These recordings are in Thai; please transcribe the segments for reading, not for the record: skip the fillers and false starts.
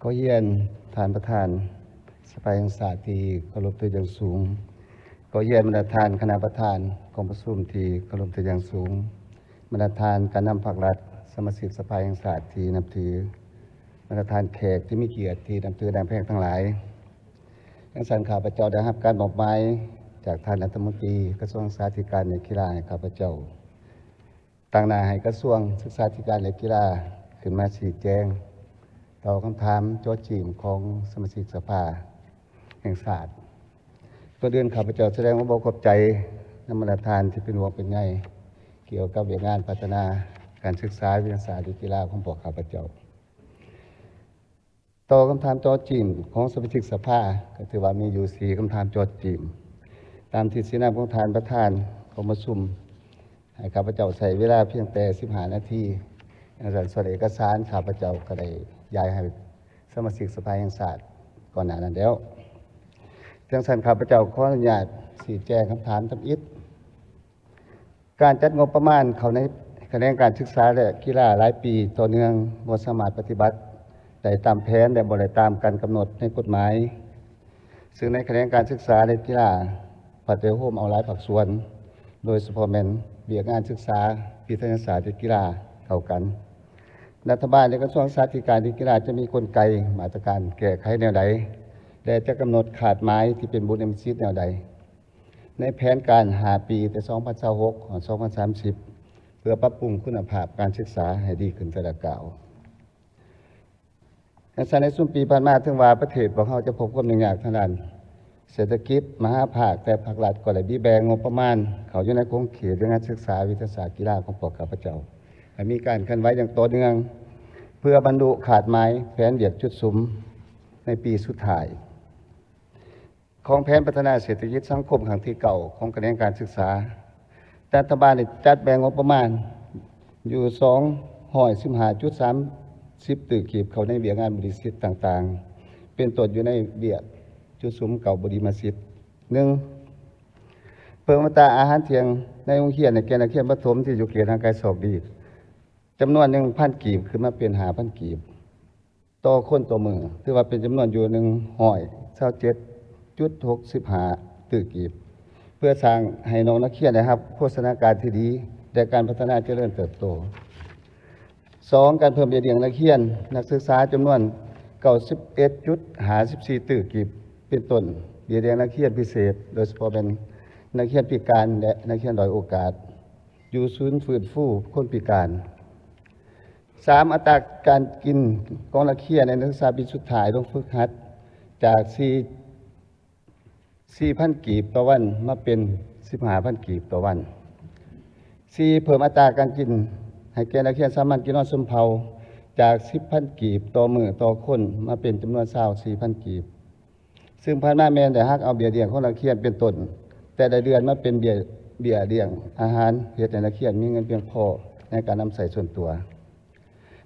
ก็เยี่ยนทานประธานสภาแห่งศาสตร์ที่เคารพตัวอย่างสูงก็เยี่ยนบรรดาทานคณะประธานกองประชุมที่เคารพตัวอย่างสูงบรรดาทานการนำภาครัฐสมาชิกสภาแห่งศาสตร์ที่นับถือบรรดาทานแขกที่มีเกียรติที่นับถือแดงแพงทั้งหลายทั้งสันข้าพเจ้าได้รับการบอกหมายจากท่านรัฐมนตรีกระทรวงศึกษาธิการและกีฬาให้ข้าพเจ้าตั้งหน้าให้กระทรวงศึกษาธิการและกีฬาขึ้นมาชี้แจงตอบคำถามโจทย์จีมของสมาชิกสภาแห่งศาสตร์ก็เดือนข้าพเจ้าแสดงว่าขอบใจนำบรรดาทานที่เป็นห่วงเป็นใยเกี่ยวกับเรื่องงานพัฒนาการศึกษาวิทยาศาสตร์และกีฬาของพวกข้าพเจ้าต่อคำถามโจทย์จีมของสมาชิกสภาก็ถือว่ามีอยู่4คำถามโจทย์จีมตามที่สีน้ำของทานประธานของประชุมให้ข้าพเจ้าใช้เวลาเพียงแต่15 นาทีในการส่วนเอกสารข้าพเจ้าก็ได้ย้ายให้สมาชิกสภาแห่งศาสตร์ก่อนหน้านั้นแล้วจังสันข้าพเจ้าขออนุญาตชี้แจงคำถามทำอิฐการจัดงบประมาณเขาในคะแนนการศึกษาและกีฬาหลายปีต่อเนื่องบ่สามารถปฏิบัติได้ตามแผนและบ่ได้ตามการกำหนดในกฎหมายซึ่งในคะแนนการศึกษาและกีฬาปัจจัยโฮมเอาหลายภาคส่วนโดยเฉพาะแม่นเบียกงานศึกษาวิทยาศาสตร์และกีฬาเข้ากันรัฐบาลและกระทรวงศึกษาธิการและกีฬาจะมีกลไกมาตรการแก้ไขแนวใดและจะกำหนดขาดหมายที่เป็นบุญนิสิตแนวใดในแผนการ5 ปีแต่2026ถึง2030เพื่อปรับปรุงคุณภาพการศึกษาให้ดีขึ้นแต่ละก้าวในช่วงปีผ่านมาถึงว่าประเทศของเราจะพบความยากทางด้านเศรษฐกิจมหาภาคแต่ภาครัฐก็ได้บีแบงงบประมาณเขาอยู่ในโครงเขตงานศึกษาวิทยาศาสตร์กีฬาของพวกข้าพเจ้าให้มีการเคลื่อนไหวอย่างต่อเนื่องเพื่อบรรลุขาดหมายแผนเบียกจุดสุมในปีสุดท้ายของแผนพัฒนาเศรษฐกิจสังคมครั้งที่เก่าของคะแนนการศึกษารัฐบาลได้จัดแบ่งงบประมาณอยู่215.30 ตึกขีบเขาในเบียงานบริษัทต่างๆเป็นต้นอยู่ในเบียจุดสุมเก่าบริมาสิทธิ์1เพิ่มอัตราอาหารเที่ยงในโรงเรียนในแกนนักเรียนประถมที่อยู่เขตทางไกลโศกดีจำนวน 1,000 กีบขึ้นมาเป็น 5,000 กีบต่อคนต่อมือถือว่าเป็นจำนวนอยู่127.65 ตึกกีบเพื่อสร้างให้น้องนักเรียนนะครับโภชนาการที่ดีและการพัฒนาเจริญเติบโต2การเพิ่มเบี้ยเลี้ยงนักเรียนนักศึกษาจำนวน 91.54 ตึกกีบเป็นต้นเบี้ยเลี้ยงนักเรียนพิเศษโดยเฉพาะเป็นนักเรียนพิการและนักเรียนด้อยโอกาสอยู่ศูนย์ฟื้นฟูคนพิการ3อัตราการกินของนักเรียนในนักศึกษาปีสุดท้ายลงฝึกหัดจาก4,000 กีบต่อวันมาเป็น 15,000 กีบต่อวัน4เพิ่มอัตราการกินให้แก่นักเรียนสามัญกินนอนชมเผ่าจาก 10,000 กีบต่อมื้อต่อคนมาเป็นจำนวน 24,000 กีบซึ่งผ่านมาแม้แต่ฮักเอาเบี้ยเลี้ยงของนักเรียนเป็นต้นแต่ละเดือนมาเป็นเบี้ยเลี้ยงอาหารเฮ็ดให้นักเรียนมีเงินเพียงพอในการนำใช้ส่วนตัว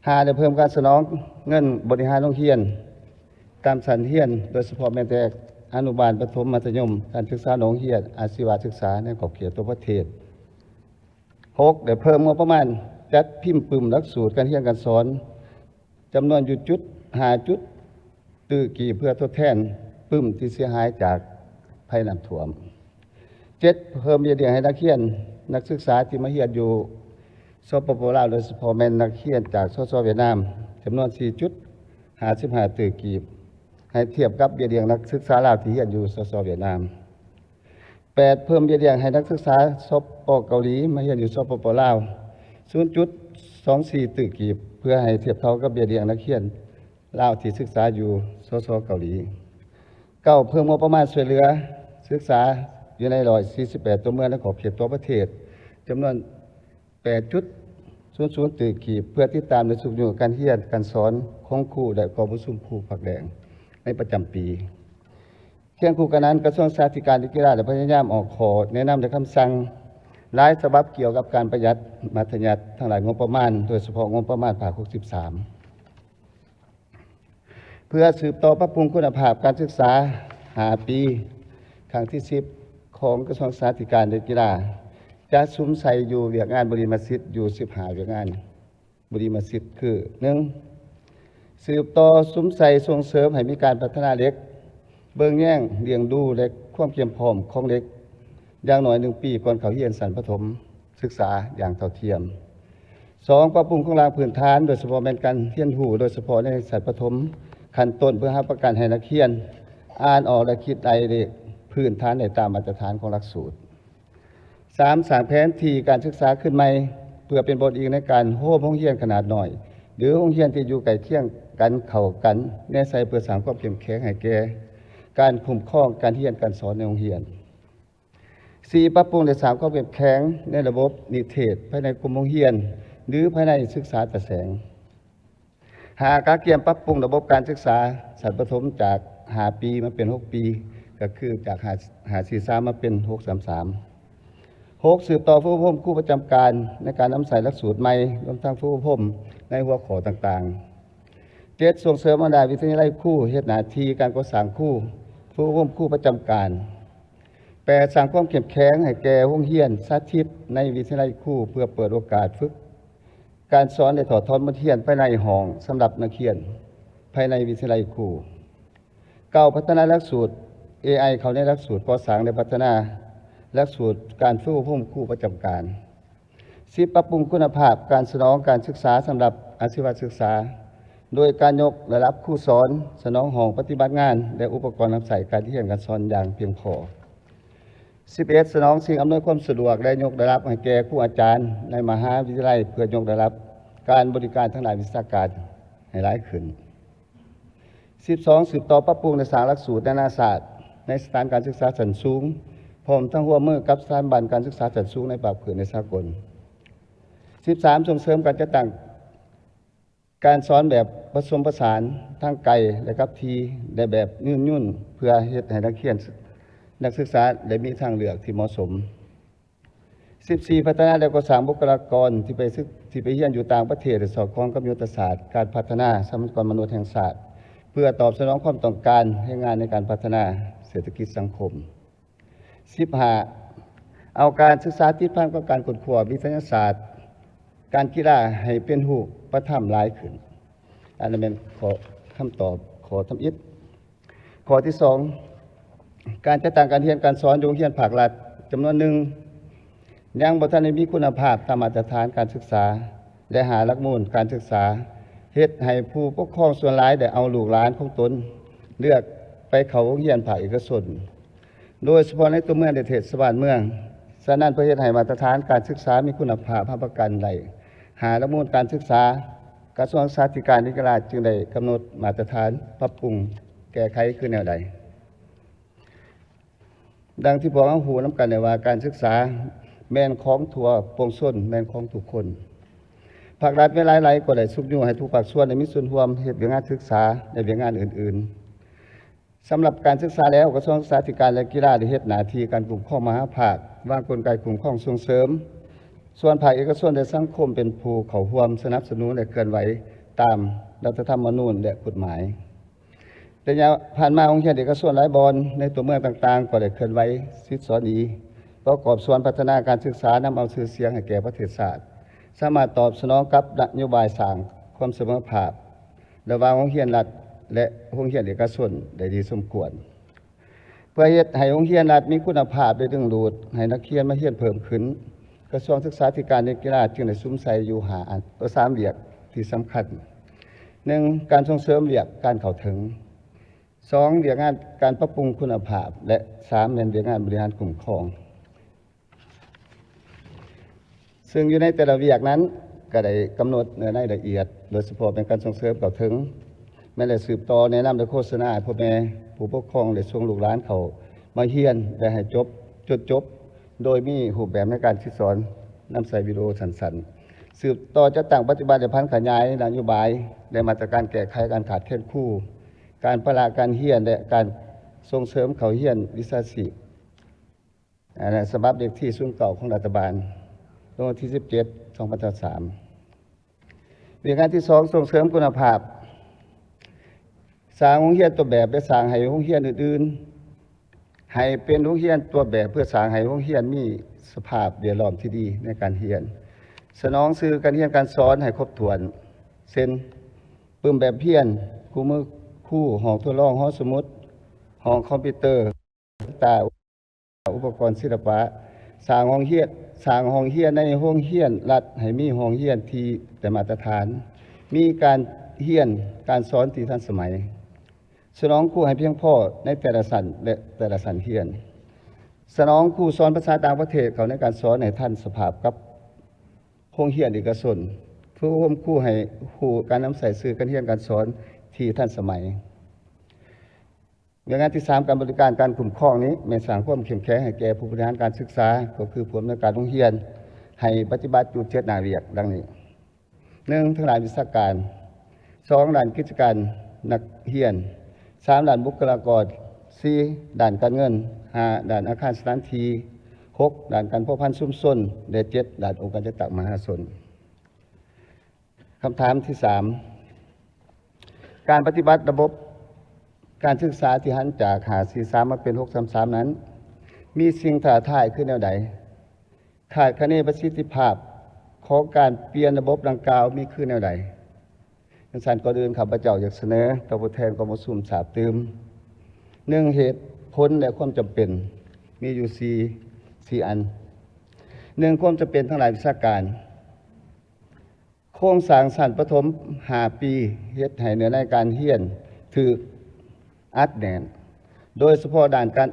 5ได้เพิ่มการสนองเงินบริหารโรงเรียนตามชั้นเรียนโดยเฉพาะแม้แต่อนุบาลประถมมัธยมการศึกษาโรงเรียนอาชีวศึกษาในขอบเขตทั่วประเทศ6ได้เพิ่มงบประมาณจัดพิมพ์ปึ้มหลักสูตรการเรียนการสอนจำนวนอยู่5 จุดตึกกีบเพื่อทดแทนปึ้มที่เสียหายจากภัยน้ำท่วม7เพิ่มเบี้ยเลี้ยงให้นักเรียนนักศึกษาที่มาเรียนอยู่สปป.ลาวโดยเฉพาะแม่นนักเรียนจากสส.เวียดนามจำนวน 4.55 ตึกกีบให้เทียบกับเบี้ยเลี้ยงนักศึกษาลาวที่เรียนอยู่สส.เวียดนาม8เพิ่มเบี้ยเลี้ยงให้นักศึกษาสปป.เกาหลีมาเรียนอยู่สปป.ลาว 0.24 ตึกกีบเพื่อให้เทียบเท่ากับเบี้ยเลี้ยงนักเรียนลาวที่ศึกษาอยู่สส.เกาหลี9เพิ่มงบประมาณช่วยเหลือศึกษาอยู่ใน148ตัวเมืองและขอบเขตทั่วประเทศจำนวน 8.00 ตึกกีบเพื่อติดตามในสุขอยู่การเรียนการสอนของครูและกองประชุมครูภาคแดงในประจำปีเคียงคู่กันนั้นกระทรวงศึกษาธิการและกีฬาได้พยายามออกข้อแนะนำและคำสั่งหลายฉบับเกี่ยวกับการประหยัดมัธยัสถ์ทั้งหลายงบประมาณโดยเฉพาะงบประมาณภาค63เพื่อสืบต่อปรับปรุงคุณภาพการศึกษา5 ปีครั้งที่10ของกระทรวงศึกษาธิการและกีฬาจะสุมใส่อยู่เวียกงานบริมาสิทธิ์อยู่15เวียกงานบริมาสิทธิ์คือ1 สืบต่อซุ้มใส่ส่งเสริมให้มีการพัฒนาเด็กเบิ่งแย่งเลี้ยงดูและความเพียรพร้อมของเด็กอย่างน้อย1 ปีก่อนเขาเรียนชั้นประถมศึกษาอย่างเท่าเทียม 2. ปรับปรุงโครงสร้างพื้นฐานโดยเฉพาะแม่นการเรียนรู้โดยเฉพาะในชั้นประถมขั้นต้นเพื่อหาประกันให้นักเรียนอ่านออกและคิดได้พื้นฐานในตามมาตรฐานของหลักสูตร 3. สร้างแผนที่การศึกษาขึ้นใหม่เพื่อเป็นบทอิงในการโฮมโรงเรียนขนาดน้อยหรือโรงเรียนที่อยู่ใกล้เคียงกันเข้ากันแนวใส่เพื่อสร้างความเข้มแข็งให้แก่การคุ้มครองการเรียนการสอนในโรงเรียน 4. ปรับปรุงและสร้างความเข้มแข็งในระบบนิเทศภายในกลุ่มโรงเรียนหรือภายในศึกษาแต่แสง 5. การเกี่ยมปรับปรุงระบบการศึกษาชั้นประถมจาก5 ปีมาเป็น6 ปีก็คือจาก543มาเป็น633 6. สืบต่อผู้อบรมครูประจำการในการนำใส่หลักสูตรใหม่รวมทั้งผู้อบรมในหัวข้อต่างๆ 7. ส่งเสริมบรรดาวิทยาลัยครูเฮ็ดหน้าที่การก่อสร้างครูผู้อบรมครูประจำการ 8. สร้างความเข้มแข็งให้แก่โรงเรียนสาธิตในวิทยาลัยครูเพื่อเปิดโอกาสฝึกการสอนและถอดถอนบทเรียนภายในห้องสำหรับนักเรียนภายในวิทยาลัยครู 9. พัฒนาหลักสูตร AI เข้าในหลักสูตรก่อสร้างและพัฒนาหลักสูตรการฝึกอบรมครูประจำการ 10. ปรับปรุงคุณภาพการสนองการศึกษาสำหรับอาชีวศึกษาโดยการยกระดับครูสอนสนองห้องปฏิบัติงานและอุปกรณ์นำใส่การเรียนการสอนอย่างเพียงพอ 11. สนองสิ่งอำนวยความสะดวกและยกระดับให้แก่ครูอาจารย์ในมหาวิทยาลัยเพื่อยกระดับการบริการทางด้านวิชาการให้หลายขึ้น 12. สืบต่อปรับปรุงและสร้างหลักสูตรนานาศาสตร์ในสถานการศึกษาชั้นสูงพร้อมทั้งร่วมมือกับสถาบันการศึกษาชั้นสูงในภาคพื้นในสากล 13. ส่งเสริมการจัดตั้งการสอนแบบผสมผสานทั้งไกลและกับทีในแบบยุ่นเพื่อเฮ็ดให้นักเรียนนักศึกษาได้มีทางเลือกที่เหมาะสม 14. พัฒนาและก่อสร้างบุคลากรที่ไปเรียนอยู่ต่างประเทศและสอดคล้องกับยุทธศาสตร์การพัฒนาทรัพยากรมนุษย์แห่งชาติเพื่อตอบสนองความต้องการให้งานในการพัฒนาเศรษฐกิจสังคม 15. เอาการศึกษาที่ผ่านกับการค้นคว้าวิทยาศาสตร์การกีฬาให้เป็นรูปธรรมหลายขึ้นอันนั้นเป็นข้อคำตอบข้อทำอิฐข้อที่ 2. การจัดตั้งการเรียนการสอนโรงเรียนภาครัฐจำนวนหนึ่งยังบ่ทันได้มีคุณภาพตามมาตรฐานการศึกษาและหาหลักมูลการศึกษาเฮ็ดให้ผู้ปกครองส่วนหลายได้เอาลูกหลานของตนเลือกไปเข้าโรงเรียนภาคเอกชนโดยเฉพาะในตัวเมืองและเทศบาลเมืองฉะนั้นเพื่อเฮ็ดให้มาตรฐานการศึกษามีคุณภาพประกันได้หาหลักมูลการศึกษากระทรวงศึกษาธิการนิกราชจึงได้กำหนดมาตรฐานปรับปรุงแก้ไขคือแนวใดดังที่พวกเราหูนำกันได้ว่าการศึกษาแม่นของทั่วปวงชนแม่นของทุกคนภาครัฐเวลาหลายก็ได้สุขอยู่ให้ทุกภาคส่วนได้มีส่วนร่วมเฮ็ดเวียกงานศึกษาและเวียกงานอื่นๆสำหรับการศึกษาแล้วกระทรวงศึกษาธิการและกีฬาได้เฮ็ดหน้าที่การคุ้มครองมหาภาควางกลไกคุ้มครองส่งเสริมส่วนภาคเอกชนและสังคมเป็นผู้เข้าร่วมสนับสนุนและเคลื่อนไหวตามรัฐธรรมนูญและกฎหมายระยะผ่านมาโรงเรียนเอกชนหลายบอนในตัวเมืองต่างๆก็ได้เคลื่อนไหวสิทธิสอนดีประกอบส่วนพัฒนาการศึกษานำเอาชื่อเสียงให้แก่ประเทศชาติสามารถตอบสนองกับนโยบายสร้างความเสมอภาคระหว่างโรงเรียนรัฐและโรงเรียนเอกชนได้ดีสมควรเพื่อเฮ็ดให้โรงเรียนรัฐมีคุณภาพได้ดึงดูดให้นักเรียนมาเรียนเพิ่มขึ้นกระทรวงศึกษาธิการและกีฬาจึงได้ซุ้มใส่อยู่3เวียกที่สำคัญ 1. การส่งเสริมเวียกการเข้าถึง 2. เวียกงานการปรับปรุงคุณภาพและ 3. เวียกงานบริหารคุ้มครองซึ่งอยู่ในแต่ละเวียกนั้นก็ได้กำหนดในรายละเอียดโดยเฉพาะเป็นการส่งเสริมเข้าถึงแม้แต่สืบต่อแนะนำและโฆษณาให้พ่อแม่ผู้ปกครองและส่งลูกหลานเขามาเรียนและให้จบโดยมีรูปแบบในการสอนนำใส่วิดีโอสั้นๆสืบต่อจะตั้งปฏิบัติและพันขยายนโยบายและมาตรการแก้ไขการขาดแคลนครูการพละการเรียนและการส่งเสริมเขาเรียนวิชาชีพฉบับเด็กที่ศูนย์เก่าของรัฐบาลวันที่ 17 2003 เวียกงานที่ 2 ส่งเสริมคุณภาพสร้างโรงเรียนตัวแบบและสร้างให้โรงเรียนอื่นๆให้เป็นโรงเรียนตัวแบบเพื่อสร้างให้โรงเรียนมีสภาพแวดล้อมที่ดีในการเรียนสนองสื่อการเรียนการสอนให้ครบถ้วนเช่น ปึ้มแบบเพี้ยนคู่มือคู่ห้องทดลองห้องสมุดห้องคอมพิวเตอร์ตาอุปกรณ์ศิลปะสร้างห้องเฮียนในห้องเฮียนรัฐให้มีห้องเฮียนที่แต่มาตรฐาน มีการเฮียนการสอนที่ทันสมัยสนองครูให้เพียงพอในแต่ละสันและแต่ละสันเฮียนสนองครูสอนภาษาต่างประเทศเขาในการสอนให้ท่านสภาพกับห้องเฮียนเอกชนเพื่อร่วมครูให้ครูการนำใส่สื่อการเฮียนการสอนที่ทันสมัยอย่างานที่3การบริการการคุ้มครองนี้แม่สร้างความเข้มแข็งให้แก่ผู้บริหารการศึกษาก็คือผู้อำนวยการโรงเรียนให้ปฏิบัติอยู่7หน้าเวียกดังนี้1ทั้งด้านวิชาการ2ด้านกิจการนักเรียน3ด้านบุคลากร4ด้านการเงิน5ด้านอาคารสถานที่6ด้านการพัวพันชุมชนและ7ด้านองค์การจัดตั้งมหาชนคำถามที่3การปฏิบัติระบบการศึกษาที่หันจาก543มาเป็น633นั้นมีสิ่งท้าทายขึ้นแนวใดขาดคะแนนประสิทธิภาพของการเปลี่ยนระบบดังกล่าวมีขึ้นแนวใดดังนั้นก่อนอื่นข้าพเจ้าอยากเสนอต่อผู้แทนกองประชุมทราบตื่ม1เหตุผลและความจำเป็นมีอยู่4อัน1ความจำเป็นทั้งหลายวิชาการโครงสร้างชั้นประถม5ปีเฮ็ดให้เนื้อในการเรียนถูกอัดแน่นโดยเฉพาะด้านการ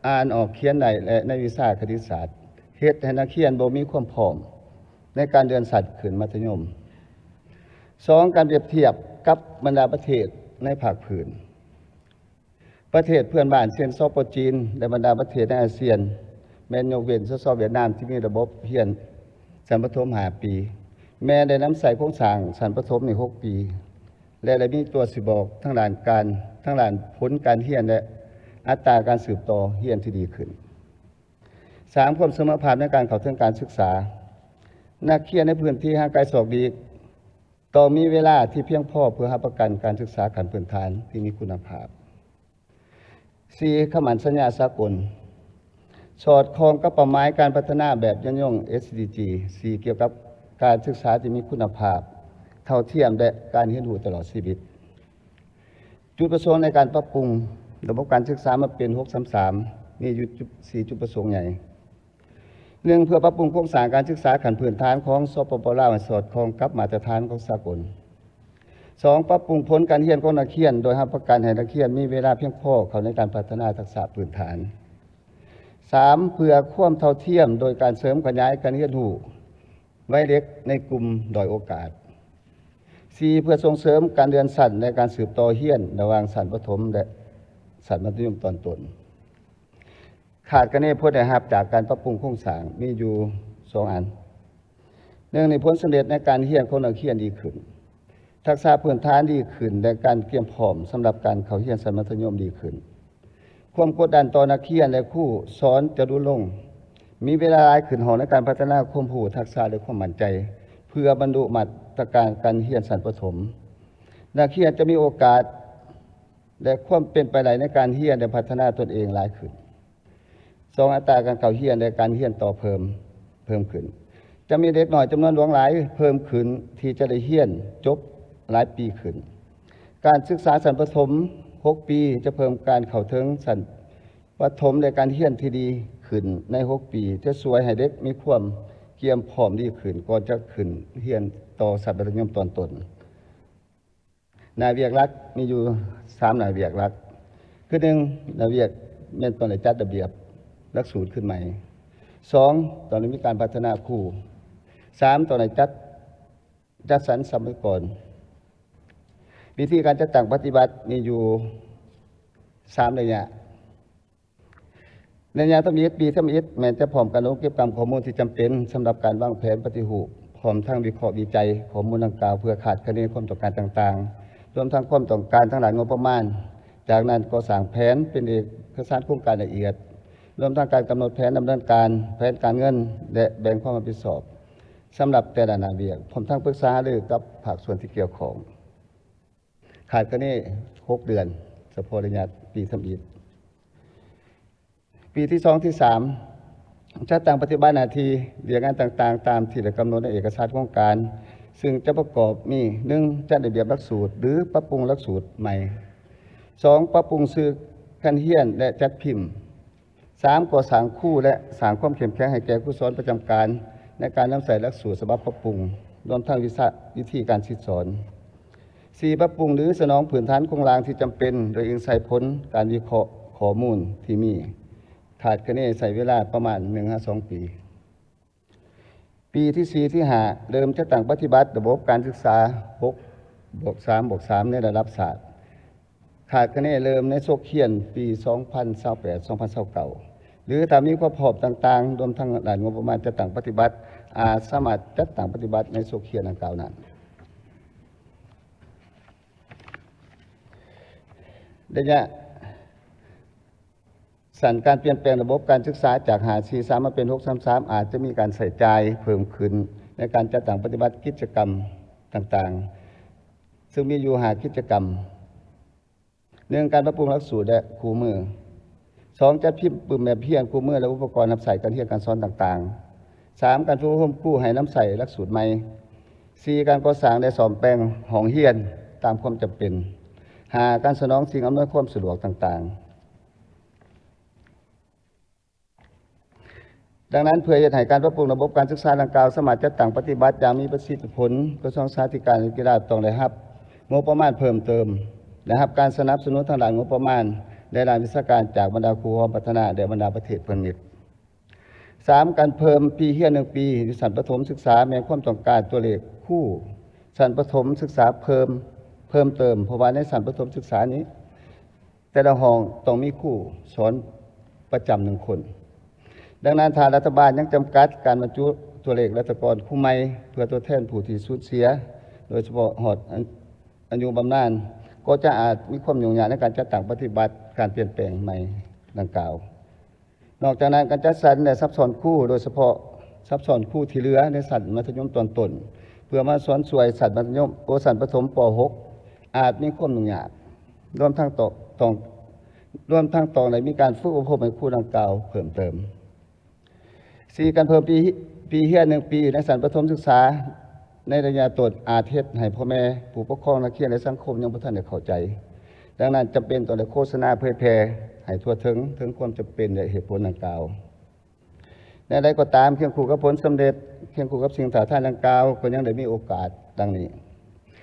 อ่านออกเขียนได้และในวิชาคณิตศาสตร์เฮ็ดให้นักเรียนบ่มีความพร้อมในการเรียนสัตว์ขึ้นมัธยม2การเปรียบเทียบกับบรรดาประเทศในภาคพื้นประเทศเพื่อนบ้านเช่นสป.จีนและบรรดาประเทศในอาเซียนแม้นยกเว้นสป.เวียดนามที่มีระบบเรียนชั้นประถม5ปีแม้ได้นำใส่โครงสร้างชั้นประถมนี่6ปีและได้มีตัวสิบอกทั้งด้านผลการเรียนและอัตราการสืบต่อเรียนที่ดีขึ้น3ความเสมอภาคในการเข้าถึงการศึกษานักเรียนในพื้นที่ห่างไกลศอกดีต้องมีเวลาที่เพียงพอเพื่อรับประกันการศึกษาขั้นพื้นฐานที่มีคุณภาพ4คำมั่นสัญญาสากลสอดคล้องกับเป้าหมายการพัฒนาแบบย่ง SDG 4เกี่ยวกับการศึกษาที่มีคุณภาพเท่าเทียมและการเรียนรู้ตลอดชีวิตจุดประสงค์ในการปรับปรุงระบบการศึกษามาเป็น633มีอยู่4จุดประสงค์ใหญ่1เพื่อปรับปรุงโครงสร้างการศึกษาขั้นพื้นฐานของสปป.ลาวให้สอดคล้องกับมาตรฐานของสากล2ปรับปรุงผลการเรียนของนักเรียนโดยรับประกันให้นักเรียนมีเวลาเพียงพอเข้าในการพัฒนาทักษะพื้นฐาน3เพื่อความเท่าเทียมโดยการเสริมขยายการเรียนรู้ไว้เด็กในกลุ่มด้อยโอกาส4เพื่อส่งเสริมการเรียนสั้นในการสืบต่อเรียนระหว่างชั้นประถมและชั้นมัธยมตอนต้นขาดคะแนนผลได้รับจากการปรับปรุงโครงสร้างมีอยู่2อัน1ในผลสำเร็จในการเรียนของนักเรียนดีขึ้นทักษะพื้นฐานดีขึ้นและการเตรียมพร้อมสำหรับการเข้าเรียนชั้นมัธยมดีขึ้นความกดดันต่อนักเรียนและครูสอนจะลดลงมีเวลาหลายขึ้นในการพัฒนาความรู้ทักษะและความมั่นใจเพื่อบรรลุมาตรการการเรียนชั้นประถมนักเรียนจะมีโอกาสและความเป็นไปได้ในการเรียนและพัฒนาตนเองหลายขึ้น2อัตราการเข้าเรียนและการเรียนต่อเพิ่มขึ้นจะมีเด็กน้อยจำนวนหลายเพิ่มขึ้นที่จะได้เรียนจบหลายปีขึ้นการศึกษาชั้นประถม6ปีจะเพิ่มการเข้าถึงชั้นประถมและการเรียนที่ดีขึ้นใน6ปีจะช่วยให้เด็กมีความเตรียมพร้อมดีขึ้นก่อนจะขึ้นเรียนต่อชั้นมัธยมตอนต้นหน้าเวียกหลักมีอยู่3หน้าเวียกหลักคือ1หน้าเวียกแม่นตอนได้จัดระเบียบหลักสูตรขึ้นใหม่2ตอนนี้มีการพัฒนาครู3ตอนนี้จัดสรรทรัพยากรวิธีการจัดตั้งปฏิบัติมีอยู่3ระยะทำอิฐปีทำอิฐแม้จะพร้อมการลงเก็บกรรมข้อมูลที่จำเป็นสำหรับการวางแผนปฏิรูปพร้อมทั้งวิเคราะห์วิจัยข้อมูลดังกล่าวเพื่อขาดคะแนนความต้องการต่างๆรวมทั้งความต้องการทั้งหลายงบประมาณจากนั้นก็สร้างแผนเป็นเอกสารโครงการละเอียดรวมทั้งการกำหนดแผนดำเนินการแผนการเงินและแบ่งความรับผิดชอบสำหรับแต่ละหน้าเวียกผมทั้งปรึกษาหรือกับภาคส่วนที่เกี่ยวข้องขาดคะแนน6 เดือนเฉพาะระยะปีทำอิฐปีที่2ที่3จัดตั้งปฏิบัติหน้าที่เรียกงานต่างๆตามที่ได้กำหนดในเอกสารโครงการ ซึ่งจะประกอบมี 1. จัดระเบียบหลักสูตรหรือปรับปรุงหลักสูตรใหม่ 2. ปรับปรุงสื่อการเรียนและจัดพิมพ์ 3. ก่อสร้างครูและสร้างความเข้มแข็งให้แก่ผู้สอนประจำการในการนำใส่หลักสูตรฉบับปรับปรุงรวมทั้งวิธีการคิดสอน 4. ปรับปรุงหรือสนองพื้นฐานโครงสร้างที่จำเป็นโดยอิงใส่ผลการวิเคราะห์ข้อมูลที่มีขาดคะแนนใส่เวลาประมาณ 1-2 ปี ปีที่ 4 ที่ 5 เริ่มจะตั้งปฏิบัติระบบการศึกษา 6+3+3 ในระดับศาสตร์ขาดคะแนนเริ่มในโซเคียนปี 2028-2029 หรือถ้ามีความพร้อมต่างๆรวมทั้งด้านงบประมาณจะตั้งปฏิบัติสามารถจัดตั้งปฏิบัติในโซเคียนดังกล่าวนั้นระยะสั่นการเปลี่ยนแปลงระบบการศึกษาจาก5-4-3 มาเป็น 6-3-3 อาจจะมีการใส่ใจเพิ่มขึ้นในการจัดตั้งปฏิบัติกิจกรรมต่างๆซึ่งมีอยู่5กิจกรรม 1. การปรับปรุงหลักสูตรและคู่มือ 2. จัดพิมพ์ปืนแบบเพียรคู่มือและอุปกรณ์นำใส่การเรียนการสอนต่างๆ 3. การฝึกอบรมครูให้นำใส่หลักสูตรใหม่ 4. การก่อสร้างและซ่อมแปลงห้องเรียนตามความจำเป็น 5. การสนองสิ่งอำนวยความสะดวกต่างๆ ดังนั้นเพื่อจะให้การปรับปรุงระบบการศึกษาดังกล่าวสามารถจัดตั้งปฏิบัติอย่างมีประสิทธิผลกระทรวงศึกษาธิการและกีฬาต้องได้รับงบประมาณเพิ่มเติมและรับการสนับสนุนทางด้านงบประมาณและด้านวิชาการจากบรรดาครูหอพัฒนาและบรรดาประเทศเพื่อนมิตร 3. การเพิ่มปีเรียน1 ปีอยู่ชั้นประถมศึกษาแม้ความต้องการตัวเลขครูชั้นประถมศึกษาเพิ่มเติมเพราะว่าในชั้นประถมศึกษานี้แต่ละห้องต้องมีครูสอนประจำ1 คนดังนั้นทางรัฐบาลยังจำกัดการบรรจุตัวเลขรัฐกรครูใหม่เพื่อตัวแทนผู้ที่สูญเสียโดยเฉพาะหอดอายุบำนาญก็จะอาจมีความยุ่งยากในการจัดตั้งปฏิบัติการเปลี่ยนแปลงใหม่ดังกล่าวนอกจากนั้นการจัดสรรและซับซ้อนครูโดยเฉพาะซับซ้อนครูที่เหลือในชั้นมัธยมตอนต้นเพื่อมาสอนสวยชั้นมัธยมชั้นประถมป .6 อาจมีความยุ่งยากรวมทั้งต้องได้มีการฝึกอบรมให้ครูดังกล่าวเพิ่มเติม 4. การเพิ่มปีเรียน1 ปีในชั้นประถมศึกษาในระยะต้นอาจเฮ็ดให้พ่อแม่ผู้ปกครองนักเรียนและสังคมยังบ่ทันได้เข้าใจดังนั้นจำเป็นต้องได้โฆษณาเผยแพร่ให้ทั่วถึงความจำเป็นและเหตุผลดังกล่าวในใดก็ตามเคียงคู่กับผลสำเร็จเคียงคู่กับสิ่งท้าทายดังกล่าวก็ยังได้มีโอกาสดังนี้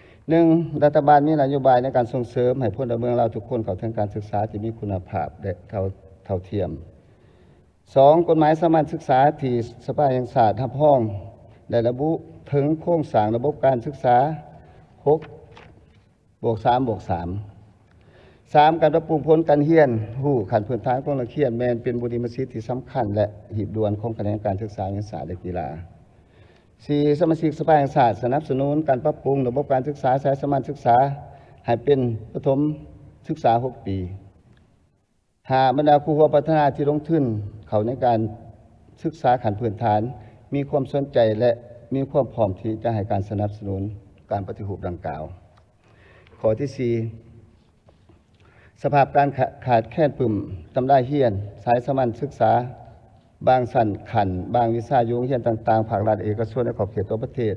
1. รัฐบาลมีนโยบายในการส่งเสริมให้พลเมืองเราทุกคนเข้าถึงการศึกษาที่มีคุณภาพและเท่าเทียม 2. กฎหมายสามัญศึกษาที่สภาแห่งชาติรับรองได้ระบุถึงโครงสร้างระบบการศึกษา 6+3+3 3. การปรับปรุงผลการเรียนรู้ขั้นพื้นฐานของนักเรียนแม้นเป็นบุญมสิทธิที่สำคัญและหีบด่วนของคะแนนการศึกษาการศาสตร์และกีฬา 4. สมาชิกสภาแห่งชาติสนับสนุนการปรับปรุงระบบการศึกษาสายสามัญศึกษาให้เป็นประถมศึกษา6 ปี 5. บรรดาครูหอพัฒนาที่ลงทุนเข้าในการศึกษาขั้นพื้นฐานมีความสนใจและมีความพร้อมที่จะให้การสนับสนุนการปฏิรูปดังกล่าวข้อที่ 4. สภาพการขาดแคลนปึ่มตำราเรียนสายสามัญศึกษาบางสั้นขันบางวิชาโรงเรียนต่างๆภาครัฐเอกชนและขอบเขตทั่วประเทศ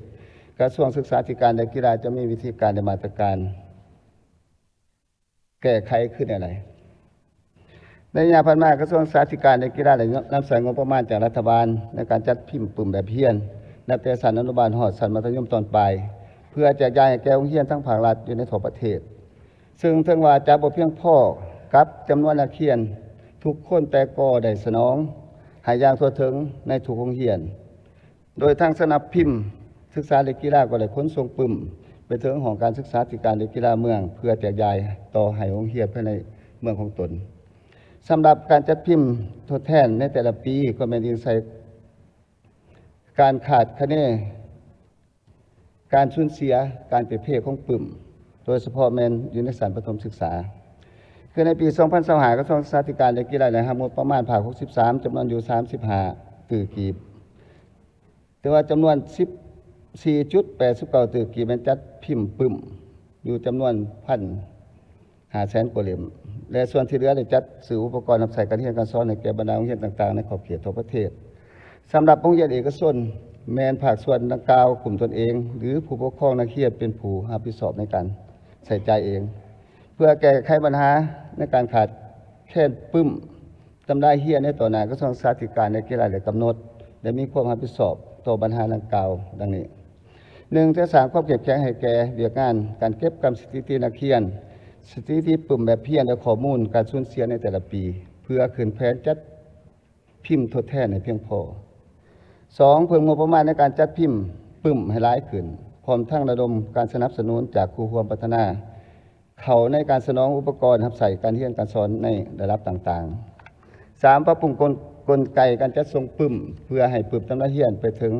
กระทรวงศึกษาธิการและกีฬาจะมีวิธีการและมาตรการแก้ไขขึ้นอะไรในระยะผ่านมากระทรวงศึกษาธิการและกีฬาได้นำใส่งบประมาณจากรัฐบาลในการจัดพิมพ์ปึ่มแบบเรียนนับแต่ชั้นอนุบาลฮอดชั้นมัธยมตอนปลายเพื่อแจกจ่ายให้แก่โรงเรียนทั้งภาครัฐอยู่ในทั่วประเทศซึ่งถึงว่าจะบ่เพียงพอกับจำนวนนักเรียนทุกคนแต่ก็ได้สนองให้อย่างทั่วถึงในทุกโรงเรียนโดยทางสำนักพิมพ์ศึกษาและกีฬาก็ได้ขนส่งปึ่มไปถึงหอการศึกษาธิการและกีฬาเมืองเพื่อแจกจ่ายต่อให้โรงเรียนภายในเมืองของตนสำหรับการจัดพิมพ์ทดแทนในแต่ละปีก็แม่นอิงใส่การขาดคะแนนการสูญเสียการเปรียบเทียบของปึ่มโดยเฉพาะแม่นอยู่ในชั้นประถมศึกษาคือในปี 2025 กระทรวงศึกษาธิการและกีฬาได้รับงบประมาณภาค 63 จำนวนอยู่ 35 ตื้อกีบแต่ว่าจำนวน 14.89 ตื้อกีบมันจัดพิมพ์ปึ่มอยู่จำนวน 1,500,000 กว่าเล่มและส่วนที่เหลือได้จัดซื้ออุปกรณ์รับใช้การเรียนการสอนให้แก่บรรดาโรงเรียนต่างๆในขอบเขตทั่วประเทศสำหรับโรงเรียนเอกชน แม้นภาคส่วนดังกล่าวกลุ่มตนเอง หรือผู้ปกครองนักเรียนเป็นผู้รับผิดชอบในการใส่ใจเอง เพื่อแก้ไขปัญหาในการขาดแคลนปึ้มจำได้เฮียนในต่อหน้ากระทรวงศึกษาธิการในกีฬาและกำหนดและมีความรับผิดชอบต่อปัญหาดังกล่าวดังนี้1จะสร้างความเข้มแข็งให้แก่เวียกงานการเก็บกำสถิตินักเรียนสถิติปึ้มแบบเพียรและข้อมูลการสูญเสียในแต่ละปี เพื่อขึ้นแผนจัดพิมพ์ทดแทนให้เพียงพอ2เพิ่มงบประมาณในการจัดพิมพ์ปึ้มให้หลายขึ้นพร้อมทั้งระดมการสนับสนุนจากครูร่วมพัฒนาเขาในการสนองอุปกรณ์รับใส่การเรียนการสอนในระดับต่างๆ3ปรับปรุงกลไกการจัดส่งปึ้มเพื่อให้ปึ้มตำราเรียนไปถึง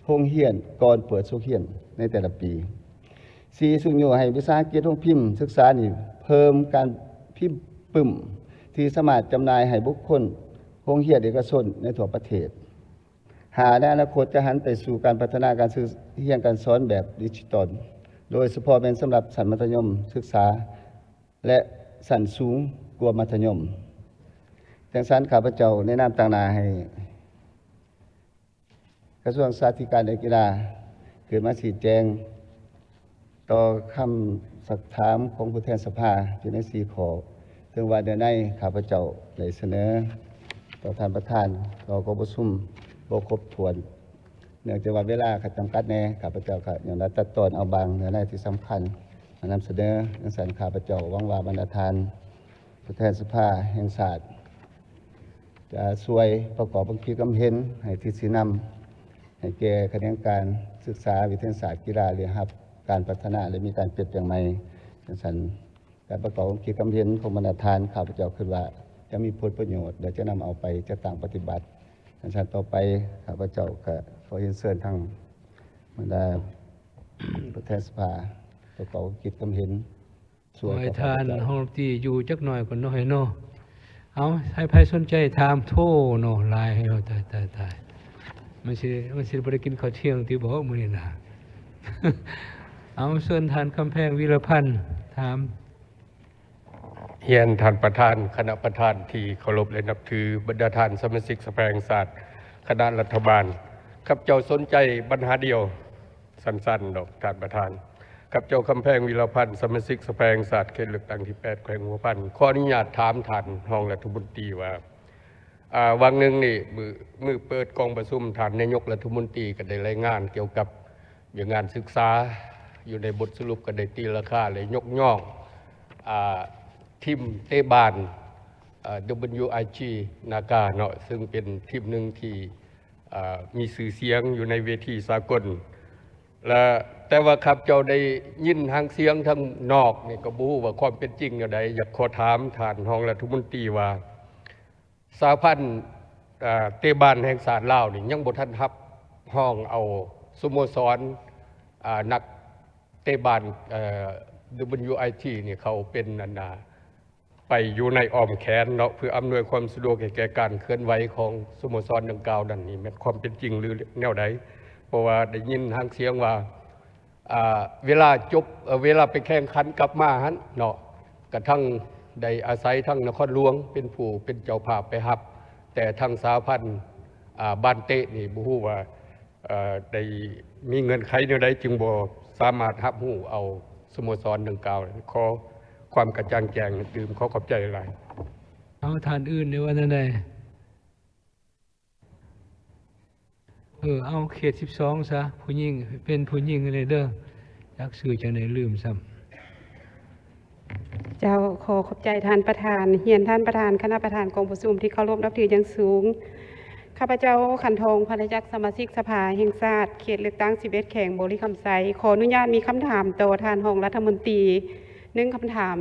โรงเรียนก่อนเปิดสุขเรียนในแต่ละปี4สุ่มอยู่ให้วิสาหกิจโรงพิมพ์ศึกษานี่เพิ่มการพิมพ์ปึ้มที่สามารถจำหน่ายให้บุคคลโรงเรียนเอกชนในทั่วประเทศในอนาคตจะหันไปสู่การพัฒนาการเรียนการสอนแบบดิจิตอลโดยเฉพาะเป็นสำหรับชั้นมัธยมศึกษาและชั้นสูงกว่ามัธยมดังนั้นข้าพเจ้าแนะนำต่างๆให้กระทรวงศึกษาธิการและกีฬาเกิดมาชี้แจงต่อคำสักถามของผู้แทนสภาอยู่ใน4ข้อถึงว่าเดือนในข้าพเจ้าได้เสนอต่อท่านประธานต่อกประชุมบ่ครบถ้วนเนื่องจากว่าเวลาจำกัดแน่ข้าพเจ้าก็อย่างตัดตอนเอาบางเนื้อในที่สำคัญมานำเสนอดังนั้นข้าพเจ้าหวังว่าบรรดาท่านผู้แทนสภาแห่งชาติจะช่วยประกอบบัญชีกำเห็นให้ที่สีนำให้แก่คณะการศึกษาวิทยาศาสตร์กีฬาเรียนรับการพัฒนาและมีการเปลี่ยนแปลงใหม่ดังนั้นการประกอบบัญชีกำเห็นของบรรดาท่านข้าพเจ้าคิดว่าจะมีผลประโยชน์เดี๋ยวจะนำเอาไปจะต่างปฏิบัติดังนั้นต่อไปข้าพเจ้าก็ขอเรียนเชิญทางบรรดาผู้แทนสภาประกอบบัญชีกำเห็นช่วยทานห้องที่อยู่จักหน่อยก่อนเนาะให้เนาะเอาให้ใครสนใจถามโทรเนาะไลน์ให้เราตายมันสิบ่ได้กินข้าวเที่ยงที่บอกมื้อนี้นะเอาเชิญทานคำแพงวีรพันธ์ถามเฮียนท่านประธานคณะประธานที่เคารพและนับถือบรรดาท่านสมาชิกสภาแห่งชาติคณะรัฐบาลข้าพเจ้าสนใจปัญหาเดียวสั้นๆดอกท่านประธานข้าพเจ้าคำแพงวีรพันธ์สมาชิกสภาแห่งชาติเขตเลือกตั้งที่8แขวงหัวพันขออนุญาตถามท่านรองรัฐมนตรีว่าวันหนึ่งนี่มือเปิดกองประชุมท่านนายกรัฐมนตรีก็ได้รายงานเกี่ยวกับงานศึกษาอยู่ในบทสรุปก็ได้ตีราคาเลยยกย่องทีมเตบาน WIG นากาเนาะซึ่งเป็นทีมหนึ่งที่มีสื่อเสียงอยู่ในเวทีสากลและแต่ว่าครับเจ้าได้ยินทางเสียงทางนอกนี่ก็บ่ฮู้ว่าความเป็นจริงอย่างไรอยากขอถามท่านรองรัฐมนตรีว่าสหพันธ์เตบานแห่งชาติลาวนี่ยังบ่ทันรับห้องเอาสโมสรนักเตบานWIT นี่เขาเป็นไปอยู่ในอ้อมแขนเนาะเพื่ออำนวยความสะดวกแก่การเคลื่อนไหวของสโมสรดังกล่าวนั่นนี่แม่นความเป็นจริงหรือแนวใดเพราะว่าได้ยินทางเสียงว่าเวลาจบเวลาไปแข่งขันกลับมาหันเนาะกระทั่งได้อาศัยทั้งนครหลวงเป็นผู้เป็นเจ้าภาพไปรับแต่ทางสหพันธ์บ้านเตะนี่บ่ฮู้ว่าได้มีเงินไขแนวใดจึงบ่สามารถรับรู้เอาสโมสรดังกล่าวขอความกระจ่างแจ้งดื่มขอขอบใจหลายเอาทานอื่นในวันนั้นใดเอาเขต12ซะผู้หญิงเป็นผู้หญิงเลยเด้อจักชื่อจังได๋ลืมซ้ำเจ้าขอขอบใจท่านประธานเฮียนท่านประธานคณะประธานกองประชุมที่เคารพนับถืออย่างสูงข้าพเจ้าขันทองภรรยักสมาชิกสภาแห่งชาติเขตเลือกตั้ง11แขวงบริคำไซขออนุญาตมีคำถามต่อท่านรองรัฐมนตรี1คำถาม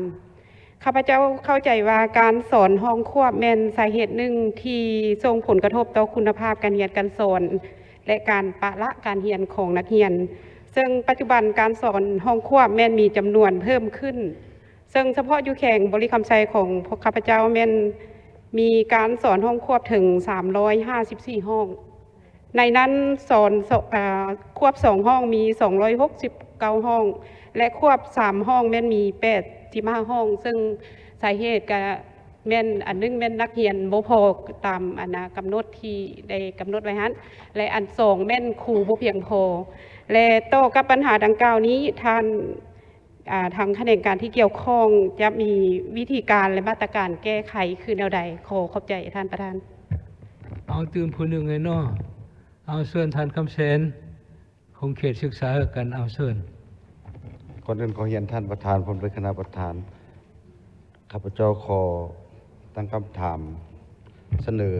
ข้าพเจ้าเข้าใจว่าการสอนห้องควบแม่นสาเหตุหนึ่งที่ส่งผลกระทบต่อคุณภาพการเรียนการสอนและการปะละการเรียนของนักเรียนซึ่งปัจจุบันการสอนห้องควบแม่นมีจำนวนเพิ่มขึ้นซึ่งเฉพาะอยู่แขวงบริคำไซของพวกข้าพเจ้าแม่นมีการสอนห้องควบถึง354ห้องในนั้นสอนควบ2ห้องมี269ห้องและควบ3ห้องแม่นมี85ห้องซึ่งสาเหตุก็ แม่นอันนึงแม่นนักเรียนบ่พอตามอันนะกำหนดที่ได้กำหนดไว้หันและอันสองแม่นครูบ่เพียงพอและต่อกับปัญหาดังกล่าวนี้ท่านทางแขนงการที่เกี่ยวข้องจะมีวิธีการและมาตรการแก้ไขคือแนวใดขอขอบใจท่านประธาน เอาตื่มผู้หนึ่งไงเนาะเอาเชิญท่านคำเสนคงเขตศึกษากันเอาเชิญ ก่อนอื่นขอเรียนท่านประธานผมเป็นคณะประธานข้าพเจ้าขอตั้งคำถามเสนอ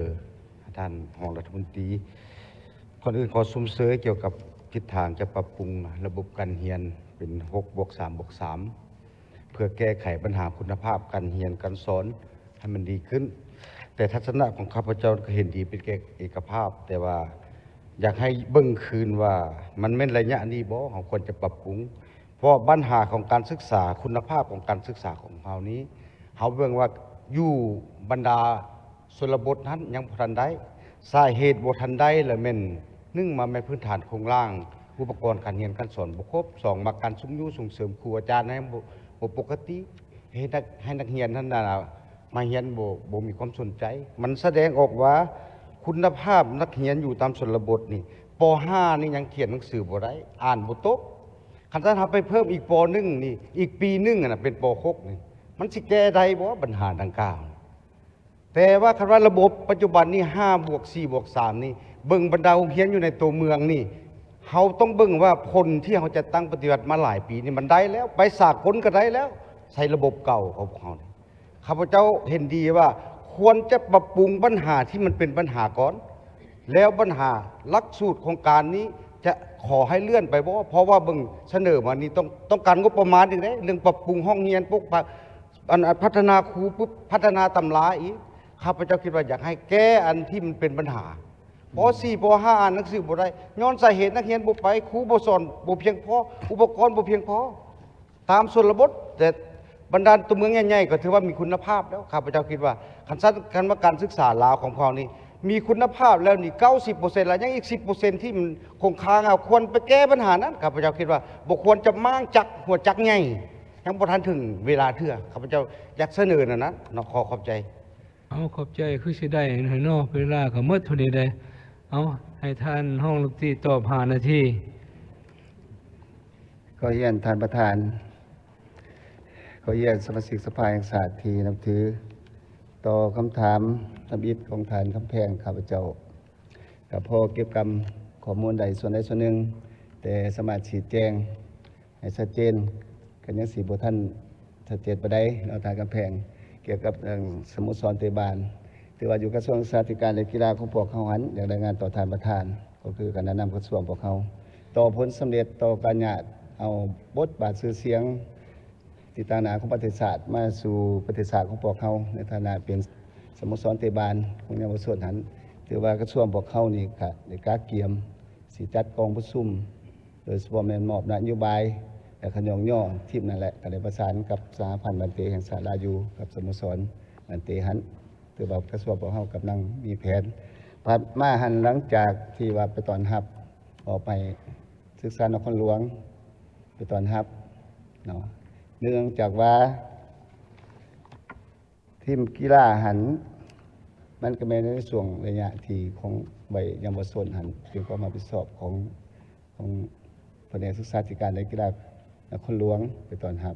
ท่านรองรัฐมนตรีก่อนอื่นขอซุ่มเสยเกี่ยวกับทิศทางจะปรับปรุงระบบการเรียนเป็น6+3+3เพื่อแก้ไขปัญหาคุณภาพการเรียนการสอนให้มันดีขึ้น แต่ทัศนะของข้าพเจ้าก็เห็นดีเป็นเอกภาพ แต่ว่าอยากให้เบิ่งคืนว่ามันแม่นระยะนี้บ่เราควรจะปรับปรุงเพราะปัญหาของการศึกษาคุณภาพของการศึกษาของเรานี้เราเบิ่งว่าอยู่บรรดาชนบทนั้นยังบ่ทันได้สาเหตุบ่ทันได้และแม่น1มาแม่นพื้นฐานโครงร่างอุปกรณ์การเรียนการสอนบ่ครบ2มาการส่งเสริมครูอาจารย์ให้บ่ปกติให้นักเรียนนั้นน่ะมาเรียนบ่มีความสนใจมันแสดงออกว่าคุณภาพนักเรียนอยู่ตามชนบทนี่ป .5 นี่ยังเขียนหนังสือบ่ได้อ่านบ่ตกคันถ้าไปเพิ่มอีกป .1 นี่อีกปีนึงน่ะเป็นป .6 นี่มันสิแก้ได้บ่ปัญหาดังกล่าวแต่ว่าคันว่าระบบปัจจุบันนี่5+4+3นี่เบิ่งบรรดาโรงเรียนอยู่ในตัวเมืองนี่เฮาต้องเบิ่งว่าผลที่เฮาจะตั้งปฏิบัติมาหลายปีนี่มันได้แล้วไปสากลก็ได้แล้วใช้ระบบเก่าของเฮาข้าพเจ้าเห็นดีว่าควรจะปรับปรุงปัญหาที่มันเป็นปัญหาก่อนแล้วปัญหาหลักสูตรของการนี้จะขอให้เลื่อนไปเพราะว่าเบิ่งเสนอมานี่ต้องการงบประมาณอีกเด้เรื่องปรับปรุงห้องเรียนพวกพัฒนาครูปุ๊บพัฒนาตำราอีกข้าพเจ้าคิดว่าอยากให้แก้อันที่มันเป็นปัญหาป .4 ป .5 อ่านหนังสือบ่ได้ย้อนสาเหตุนักเรียนบ่ไปครูบ่สอนบ่เพียงพออุปกรณ์บ่เพียงพอตามชนบทแต่บรรดาตัวเมืองใหญ่ๆก็ถือว่ามีคุณภาพแล้วข้าพเจ้าคิดว่าคันว่าการศึกษาลาวของเรานี่มีคุณภาพแล้วนี่ 90% แล้วยังอีก 10% ที่มันคงค้างเอาควรไปแก้ปัญหานั้นข้าพเจ้าคิดว่าบ่ควรจะม้างจักหัวจักใหญ่ยังบ่ทันถึงเวลาเทื่อข้าพเจ้าอยากเสนอนั่นนะเนาะขอขอบใจ เอาขอบใจคือสิได้หน่อยเนาะเวลาก็หมดเท่านี้ได้เอาให้ท่านห้องดนตรีตอบ5นาที ขอเรียนท่านประธานขอเรียนสมาชิกสภาแห่งชาติที่นับถือต่อคำถามทำอิฐของท่านคำแพงข้าพเจ้ากับพ่อเก็บกรรมข้อมูลใดส่วนใดส่วนหนึ่งแต่สามารถชี้แจงให้ชัดเจนกันยังสีบุท่านชัดเจนไปได้เราทางคำแพงเกี่ยวกับสโมสรเตบานถือว่าอยู่กระทรวงศึกษาธิการและกีฬาของพวกเขาหันอย่างรายงานต่อท่านประธานก็คือการแนะนำกระทรวงพวกเขาต่อผลสำเร็จต่อการญาติเอาบทบาทชื่อเสียงติตานาของประเทศศาสตร์มาสู่ประเทศศาสตร์ของพวกเขาในฐานะเป็นสโมสรเตบานของเยาวชนหันถือว่ากระทรวงพวกเขานี่ค่ะในการเกี่ยมสิจัดกองประชุมโดยเฉพาะแม่นมอบนโยบายและขยองย่อทีมนั่นแหละก็ได้ประสานกับสหพันธ์บันเตแห่งสารายูกับสโมสรบันเตหันถือว่ากระทรวงพวกเขากำลังมีแผนพัดมาหันหลังจากที่ว่าไปตอนรับออกไปศึกษานครหลวงไปตอนรับเนาะเนื่องจากว่าทีมกีฬาหันมันก็ไม่ได้ส่วนระยะที่ของใบยามวชนหันเป็นความรับผิดชอบของแผนกศึกษาธิการในกีฬานครหลวงไปตอนรับ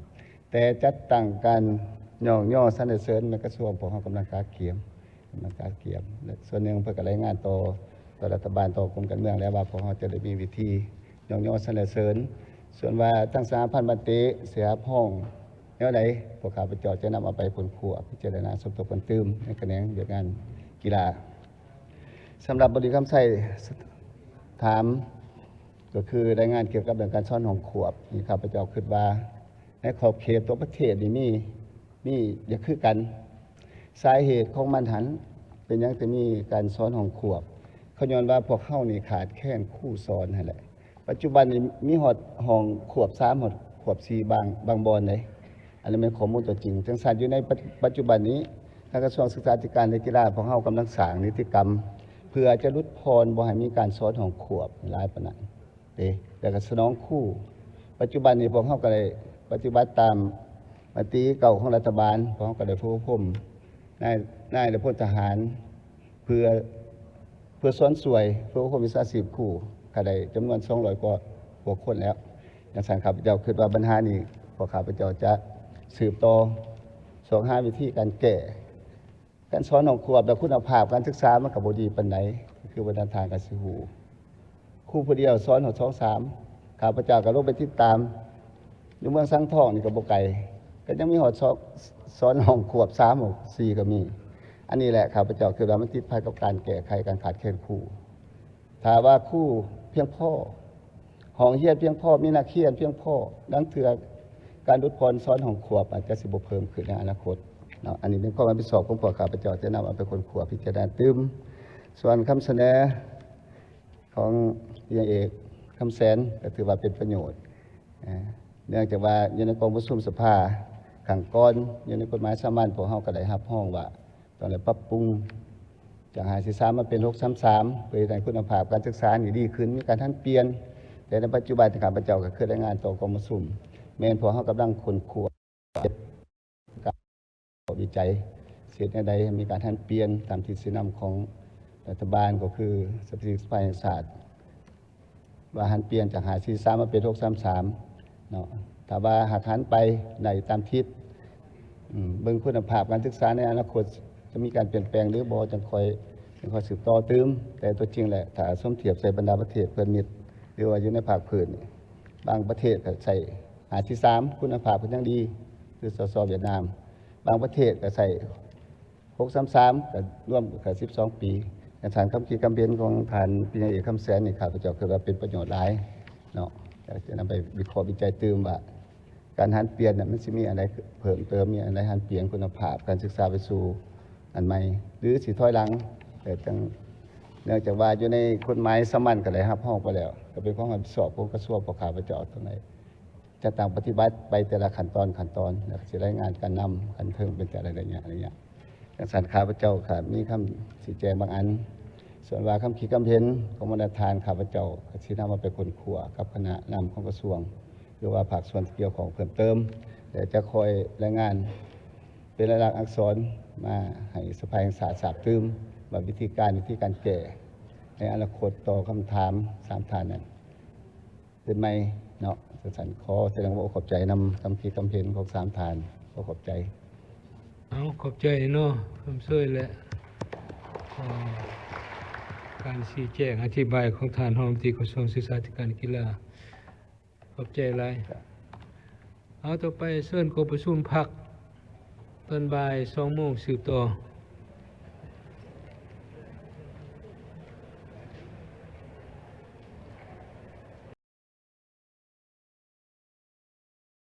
แต่จัดตั้งการย่อสรรเสริญในกระทรวงพวกเขากำลังการเกี่ยมและส่วนหนึ่งเพื่อการรายงานต่อรัฐบาลต่อกรมการเมืองแล้วว่าพวกเขาจะได้มีวิธีย่อสรรเสริญส่วนว่าทั้งสหพันธ์บันเตเสียห้องแนวไหนพวกข้าพเจ้าจะนำเอาไปผลขวบพิจารณาสมทบกันตื้มในคะแนนเดียวกันกีฬาสำหรับบริกรรมใส่ถามก็คือรายงานเกี่ยวกับเรื่องการสอนของขวบนี่ข้าพเจ้าคิดว่าในขอบเขตตัวประเทศนี่มีอย่าคือกันสาเหตุของมันหันเป็นยังจะมีการสอนของขวบเขาย้อนว่าพวกเข้านี่ขาดแค่คู่สอนนั่นแหละปัจจุบันนี้มีหอดห้องขวบ3หอดขวบ4บางบอนเลยอันนี้เป็นข้อมูลตัวจริงจังสันอยู่ในปัจจุบันนี้ทางกระทรวงศึกษาธิการและกีฬาของเฮากำลังสร้างนิติกรรมเพื่อจะลดพรบ่ให้มีการสอนของขวบหลายปานนั้นแต่ก็สนองคู่ปัจจุบันนี้พวกเฮาก็ได้ปฏิบัติตามมติเก่าของรัฐบาลพวกเฮาก็ได้ผู้พม นายและพลทหารเพื่อสอนสวยเพื่อคนวิชาชีพครูก็ได้จำนวน200กว่าคนแล้วอย่างสันข้าพเจ้าคิดว่าปัญหานี้พอข้าพเจ้าจะสืบต่อหาวิธีการแก้การสอนของครูแบบคุณภาพการศึกษามันก็บ่ดีปานใดคือบรรดาทางการสิฮู้ครูผู้เดียวสอน2 3ข้าพเจ้าก็ลงไปติดตามอยู่เมืองสังทองนี่ก็บ่ไกลก็ยังมีหอดสอนห้องขวบ3 6 4ก็มีอันนี้แหละข้าพเจ้าคือว่ามันติดภายกับการแก้ไขการขาดแคลนครูถ้าว่าครูเพียงพอห้องเรียนเพียงพอมีนักเรียนเพียงพอดังเทื่อการลดพรสอนห้องขวบอาจจะสิบ่เพิ่มขึ้นในอนาคตเนาะอันนี้เป็นข้อรับผิดชอบของพวกข้าพเจ้าจะนำเอาไปคนขวบพิจารณาตึมส่วนคำเสนอของเอกคำแสนก็ถือว่าเป็นประโยชน์เนื่องจากว่าอยู่ในกองประชุมสภาขังก้อนอยู่ในกฎหมายสามัญพวกเฮาก็ได้รับห้องว่าตอนนี้ปรับปรุงจาก543มาเป็น633เพื่อให้คุณภาพการศึกษานี่ดีขึ้นมีการทันเปลี่ยนแต่ในปัจจุบันข้าพเจ้าก็คือรายงานต่อกองประชุมแม่นพวกเฮากำลังค้นคว้าวิจัยเสียในใดมีการทันเปลี่ยนตามที่สินำของรัฐบาลก็คือสถิติสภาแห่งชาติว่าหันเปลี่ยนจาก543มาเป็น633เนาะถ้าว่าหากหันไปในตามทิศเบิ่งคุณภาพการศึกษาในอนาคตจะมีการเปลี่ยนแปลงหรือบ่จังค่อยสืบต่อตืมแต่ตัวจริงแหละถ้าสมเทียบใส่บรรดาประเทศเพื่อนมิตรหรือว่าอยู่ในภาคพื้นบางประเทศก็ใส่543คุณภาพก็ยังดีคือสสเวียดนามบางประเทศก็ใส่633ก็ร่วมกับ12 ปีการฐานคำคิดคำเบียนของฐานปริญญาเอกคำแสนนี่ข้าพเจ้าคือว่าเป็นประโยชน์หลายเนาะจะนำไปวิเคราะห์วิจัยตืมว่าการหันเปลี่ยนเนี่ยมันจะมีอะไรเพิ่มเติมมีอะไรหันเปลี่ยนคุณภาพการศึกษาไปสู่อันใหม่หรือสิถอยหลังแต่เนื่องจากว่าอยู่ในกฎหมายสามัญก็ได้รับห้องไปแล้วก็เป็นความรับผิดชอบของกระทรวงปกครองประจตรงไหนจะต่างปฏิบัติไปแต่ละขั้นตอนแล้วจะรายงานการนำการเทิงเป็นแต่อะไรอย่างเงี้ยอย่างสันข้าพเจ้าค่ะมีคำชี้แจงบางอันส่วนว่าคำขีดคำเห็นของบรรดาทานข้าพเจ้าที่นำมาเป็นคนขัวกับคณะนำของกระทรวงหรือว่าภาคส่วนเกี่ยวของเพิ่มเติมแต่จะคอยรายงานเป็นลายลักษณ์อักษรมาให้สภาแห่งชาติทราบถึงว่าวิธีการแก้ในอนาคตต่อคำถาม3 ฐานนั้นเป็นไหมเนาะสันขอแสดงว่าขอบใจนำคำขีดคำเห็นของ3 ฐานขอบใจเอาขอบใจเนาะคำช่วยและการชี้แจงอธิบายของท่านรองรัฐมนตรีกระทรวงศึกษาธิการกีฬาขอบใจหลายเอาต่อไปเชิญกองประชุมพักตอนบ่าย2 โมงสืบต่อ